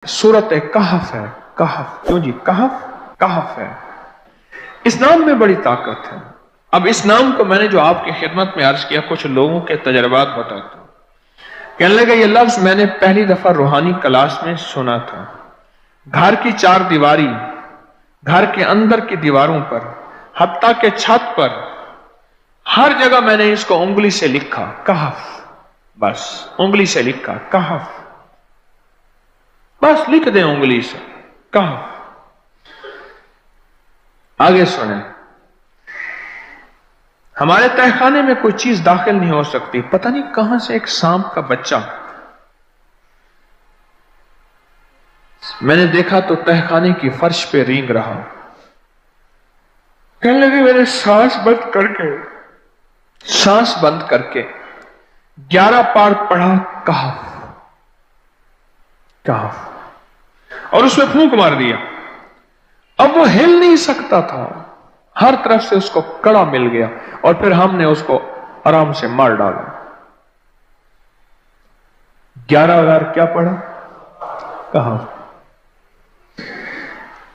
सूरत कहफ है। कहफ क्यों जी? कहफ कहफ है। इस नाम में बड़ी ताकत है। अब इस नाम को मैंने जो आपकी खिदमत में अर्ज किया, कुछ लोगों के तजर्बात बताता हूं। कहने लगा ये लफ्ज मैंने पहली दफा रूहानी क्लास में सुना था। घर की चार दीवारी, घर के अंदर की दीवारों पर, हत्ता के छत पर, हर जगह मैंने इसको उंगली से लिखा, कहफ। बस उंगली से लिखा कहफ, बस लिख दें उंगली से कहफ। आगे सुने, हमारे तहखाने में कोई चीज दाखिल नहीं हो सकती। पता नहीं कहां से एक सांप का बच्चा मैंने देखा तो तहखाने की फर्श पे रेंग रहा। कहने लगे मैंने सांस बंद करके 11 पार पढ़ा कहफ कहफ, और उसमें फूंक मार दिया। अब वो हिल नहीं सकता था, हर तरफ से उसको कड़ा मिल गया, और फिर हमने उसको आराम से मार डाला। 11 बार क्या पढ़ा? कहफ।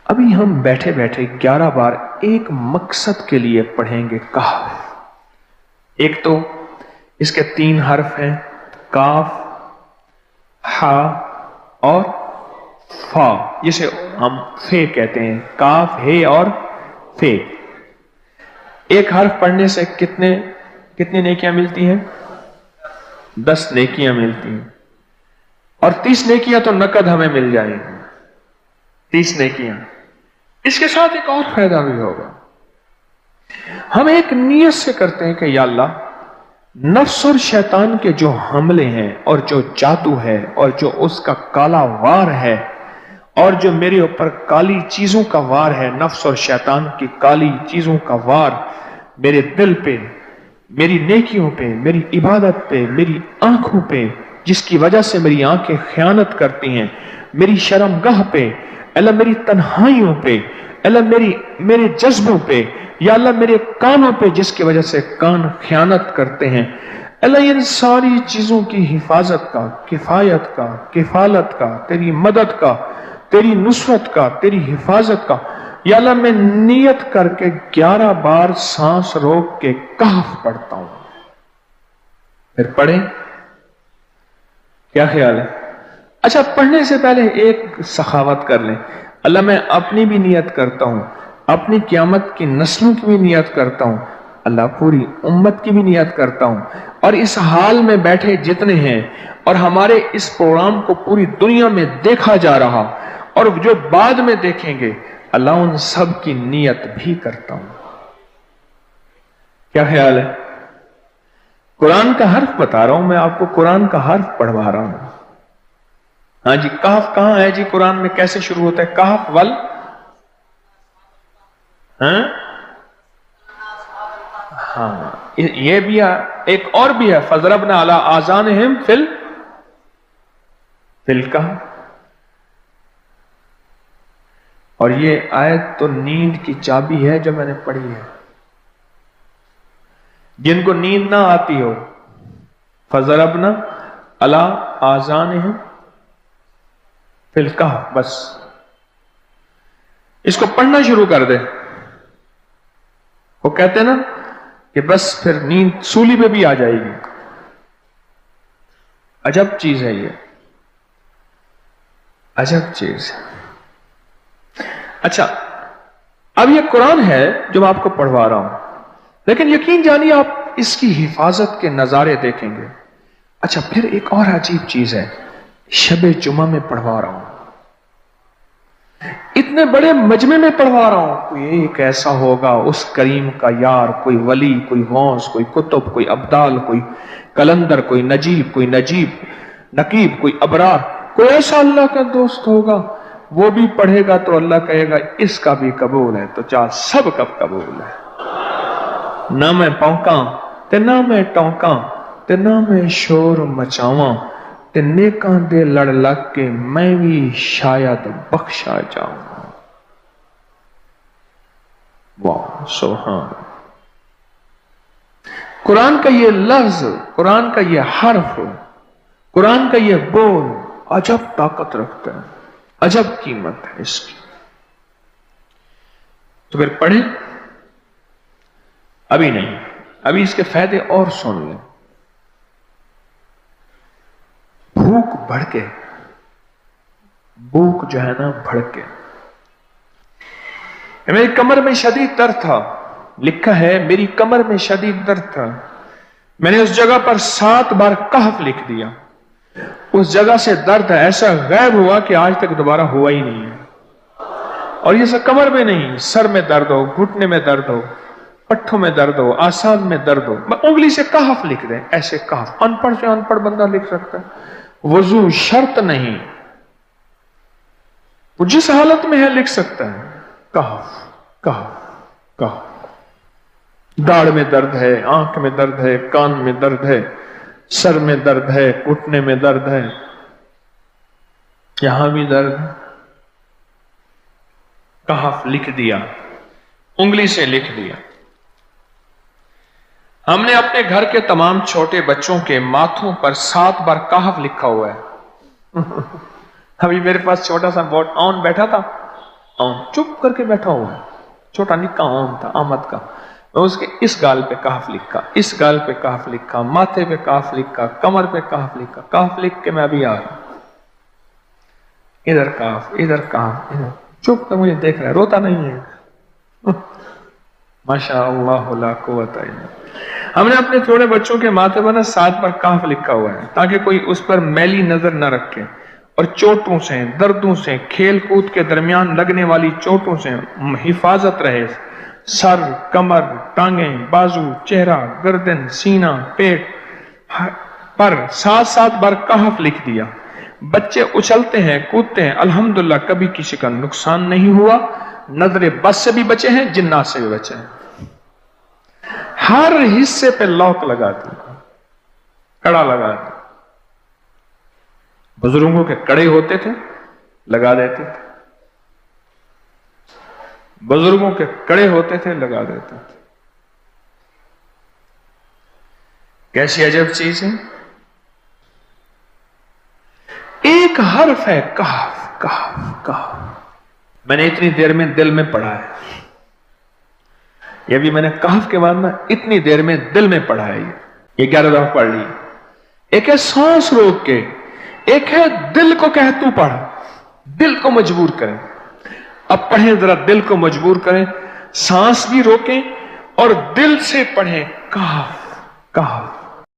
अभी हम बैठे बैठे 11 बार एक मकसद के लिए पढ़ेंगे कहफ। एक तो इसके 3 हर्फ हैं, काफ, हा और फा, जिसे हम फे कहते हैं। काफ, हे और फे। एक हर्फ पढ़ने से कितनी नेकियां मिलती हैं? 10 नेकियां मिलती हैं, और 30 नेकियां तो नकद हमें मिल जाएंगी। 30 नेकियां। इसके साथ एक और फायदा भी होगा। हम एक नियत से करते हैं कि या अल्लाह, नफ्स और शैतान के जो हमले हैं, और जो जादू है, और जो उसका काला वार है, और जो मेरे ऊपर काली चीजों का वार है, नफ्स और शैतान की काली चीजों का वार मेरे दिल पे, मेरी नेकियों पे, मेरी इबादत पे, मेरी आंखों पे, जिसकी वजह से मेरी आंखें खयानत करती हैं, मेरी शर्मगाह पे, अल्लाह मेरी तन्हाइयों पे, अल्लाह मेरे जज्बों पे, या अल्लाह मेरे कानों पे, जिसकी वजह से कान खयानत करते हैं, अल्लाह इन सारी चीजों की हिफाजत का, किफायत का, किफालत का, तेरी मदद का, तेरी नुसरत का, तेरी हिफाजत का, या अल्लाह मैं नियत करके 11 बार सांस रोक के कहफ पढ़ता हूं। फिर पढ़ें, क्या ख्याल है? अच्छा, पढ़ने से पहले एक सखावत कर लें। अल्लाह मैं अपनी भी नियत करता हूं, अपनी क़यामत की नस्लों की भी नियत करता हूं, अल्लाह पूरी उम्मत की भी नियत करता हूं, और इस हाल में बैठे जितने हैं, और हमारे इस प्रोग्राम को पूरी दुनिया में देखा जा रहा, और जो बाद में देखेंगे, अल्लाह उन सब की नियत भी करता हूं। क्या ख्याल है? कुरान का हर्फ बता रहा हूं मैं आपको, कुरान का हर्फ पढ़वा रहा हूं। हाँ जी, कहफ कहां है जी कुरान में? कैसे शुरू होता है कहफ? वल, हाँ, ये भी है। एक और भी है, फजरबना अला आज़ानिहिम फिल कहफ। और ये आयत तो नींद की चाबी है जो मैंने पढ़ी है। जिनको नींद ना आती हो, फजरबना अला आज़ानिहिम फिल कहफ, बस इसको पढ़ना शुरू कर दे। वो कहते हैं ना कि बस फिर नींद सूली पे भी आ जाएगी। अजब चीज है ये, अजब चीज। अच्छा, अब ये कुरान है जो मैं आपको पढ़वा रहा हूं, लेकिन यकीन जानिए आप इसकी हिफाजत के नजारे देखेंगे। अच्छा, फिर एक और अजीब चीज है, शबे जुमा में पढ़वा रहा हूं, इतने बड़े मजमे में पढ़वा रहा हूं। कोई एक ऐसा होगा उस करीम का यार, कोई वली, कोई गौस, कोई कुतुब, कोई अब्दाल, कोई कलंदर, कोई नकीब, कोई अबरार, कोई ऐसा अल्लाह का दोस्त होगा। वो भी पढ़ेगा तो अल्लाह कहेगा इसका भी कबूल है, तो चाह सब कब कबूल है। ना मैं पौंका ते ना मैं टौंका, ते ना मैं शोर मचावा, ते नेकां दे लड़ लग के मैं भी शायद बख्शा जाऊंगा। वाह सुभान। कुरान का ये लफ्ज, कुरान का ये हर्फ, कुरान का ये बोल अजब ताकत रखता है। अजब कीमत है इसकी। तो फिर पढ़े, अभी नहीं, अभी इसके फायदे और सुन लें। भूख भड़के, भूख जो है ना भड़के। मेरी कमर में शदीद दर्द था, लिखा है मेरी कमर में शदीद दर्द था, मैंने उस जगह पर 7 बार कहफ लिख दिया। उस जगह से दर्द ऐसा गायब हुआ कि आज तक दोबारा हुआ ही नहीं है। और ये सब कमर में नहीं, सर में दर्द हो, घुटने में दर्द हो, पट्ठों में दर्द हो, आसान में दर्द हो, उंगली से कहफ लिख दें, ऐसे कहफ अनपढ़ से अनपढ़ बंदा लिख सकता है। वजू शर्त नहीं, वो जिस हालत में है लिख सकता है। कहफ कहफ कहफ। दाढ़ में दर्द है, आंख में दर्द है, कान में दर्द है, सर में दर्द है, घुटने में दर्द है, यहां भी दर्द है, कहफ लिख दिया, उंगली से लिख दिया। हमने अपने घर के तमाम छोटे बच्चों के माथों पर 7 बार कहफ लिखा हुआ है। अभी मेरे पास छोटा सा बोर्ड ऑन बैठा था, ऑन चुप करके बैठा हुआ है, छोटा निक्का ऑन था आमद का, मैं उसके इस गाल पे कहफ लिखा, इस गाल पे कहफ लिखा, माथे पे कहफ लिखा, कमर पे कहफ लिखा, कहफ लिख के मैं अभी आ रहा हूं, इधर कहफ, इधर कहफ, इधर चुप तो मुझे देख रहा है, रोता नहीं है। माशा अल्लाह ला कुव्वता इल्ला। हमने अपने थोड़े बच्चों के माथे पर 7 बार कहफ लिखा हुआ है ताकि कोई उस पर मैली नजर न रखे और चोटों से, दर्दों से, खेल कूद के दरमियान लगने वाली चोटों से हिफाजत रहे। सर, कमर, टांगें, बाजू, चेहरा, गर्दन, सीना, पेट पर 7-7 बार कहफ लिख दिया। बच्चे उछलते हैं, कूदते हैं, अल्हम्दुलिल्लाह कभी किसी का नुकसान नहीं हुआ। नजरे बस से भी बचे हैं, जिन्नात से भी बचे हैं। हर हिस्से पे लॉक लगा दिया, कड़ा लगा दिया। बुजुर्गों के कड़े होते थे, लगा देते थे, बुजुर्गों के कड़े होते थे, लगा देते थे। कैसी अजब चीज है। एक हर्फ है कहफ कहफ कहफ। मैंने इतनी देर में दिल में पढ़ा है, ये भी मैंने कहफ के बाद ना इतनी देर में दिल में पढ़ा है। ये 11 दफा पढ़ ली। एक है सांस रोक के, एक है दिल को कह तू पढ़, दिल को मजबूर करें। अब पढ़ें, जरा दिल को मजबूर करें, सांस भी रोकें और दिल से पढ़ें कहफ कहफ।